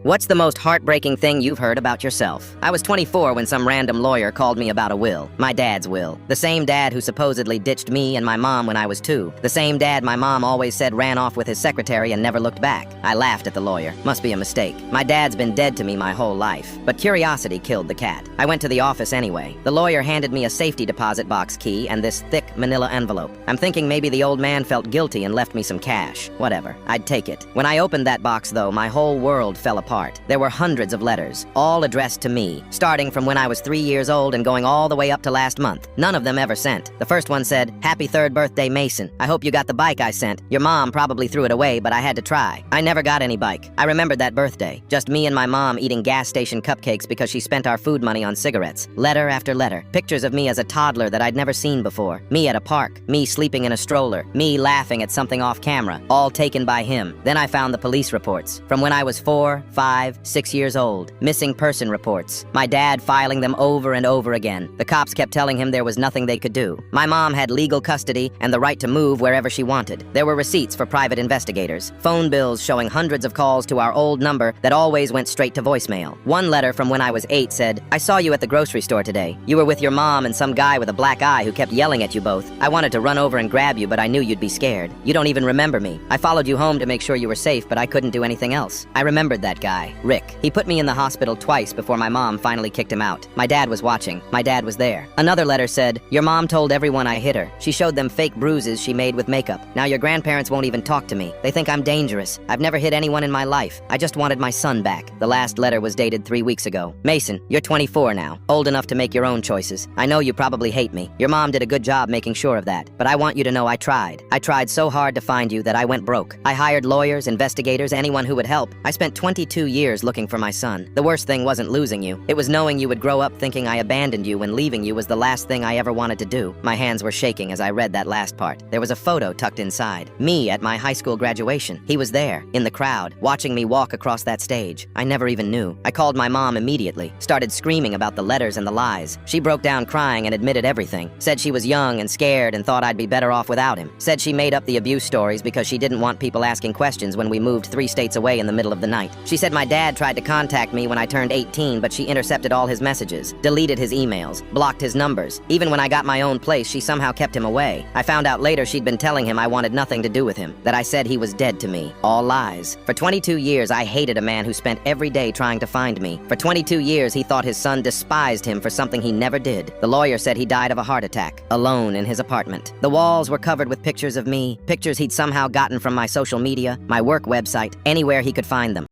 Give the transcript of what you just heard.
What's the most heartbreaking thing you've heard about yourself? I was 24 when some random lawyer called me about a will. My dad's will. The same dad who supposedly ditched me and my mom when I was 2. The same dad my mom always said ran off with his secretary and never looked back. I laughed at the lawyer. Must be a mistake. My dad's been dead to me my whole life. But curiosity killed the cat. I went to the office anyway. The lawyer handed me a safety deposit box key and this thick manila envelope. I'm thinking maybe the old man felt guilty and left me some cash. Whatever. I'd take it. When I opened that box though, my whole world fell apart. There were hundreds of letters, all addressed to me, starting from when I was 3 years old and going all the way up to last month. None of them ever sent. The first one said, "Happy 3rd birthday, Mason. I hope you got the bike I sent. Your mom probably threw it away, but I had to try." I never got any bike. I remembered that birthday. Just me and my mom eating gas station cupcakes because she spent our food money on cigarettes. Letter after letter. Pictures of me as a toddler that I'd never seen before. Me at a park. Me sleeping in a stroller. Me laughing at something off camera. All taken by him. Then I found the police reports. From when I was 4, 5, 6 years old. Missing person reports. My dad filing them over and over again. The cops kept telling him there was nothing they could do. My mom had legal custody and the right to move wherever she wanted. There were receipts for private investigators. Phone bills showing hundreds of calls to our old number that always went straight to voicemail. One letter from when I was 8 said, "I saw you at the grocery store today. You were with your mom and some guy with a black eye who kept yelling at you both. I wanted to run over and grab you, but I knew you'd be scared. You don't even remember me. I followed you home to make sure you were safe, but I couldn't do anything else." I remembered that guy, Rick. He put me in the hospital twice before my mom finally kicked him out. My dad was watching. My dad was there. Another letter said, "Your mom told everyone I hit her. She showed them fake bruises she made with makeup. Now your grandparents won't even talk to me. They think I'm dangerous. I've never hit anyone in my life. I just wanted my son back." The last letter was dated 3 weeks ago. "Mason, you're 24 now, old enough to make your own choices. I know you probably hate me. Your mom did a good job making sure of that. But I want you to know I tried. I tried so hard to find you that I went broke. I hired lawyers, investigators, anyone who would help. I spent 22 years looking for my son. The worst thing wasn't losing you. It was knowing you would grow up thinking I abandoned you when leaving you was the last thing I ever wanted to do." My hands were shaking as I read that last part. There was a photo tucked inside. Me at my high school graduation. He was there, in the crowd, watching me walk across that stage. I never even knew. I called my mom immediately, started screaming about the letters and the lies. She broke down crying and admitted everything. Said she was young and scared and thought I'd be better off without him. Said she made up the abuse stories because she didn't want people asking questions when we moved 3 states away in the middle of the night. She said my dad tried to contact me when I turned 18, but she intercepted all his messages, deleted his emails, blocked his numbers. Even when I got my own place, she somehow kept him away. I found out later she'd been telling him I wanted nothing to do with him, that I said he was dead to me. All lies. For 22 years, I hated a man who spent every day trying to find me. For 22 years, he thought his son despised him for something he never did. The lawyer said he died of a heart attack, alone in his apartment. The walls were covered with pictures of me, pictures he'd somehow gotten from my social media, my work website, anywhere he could find them.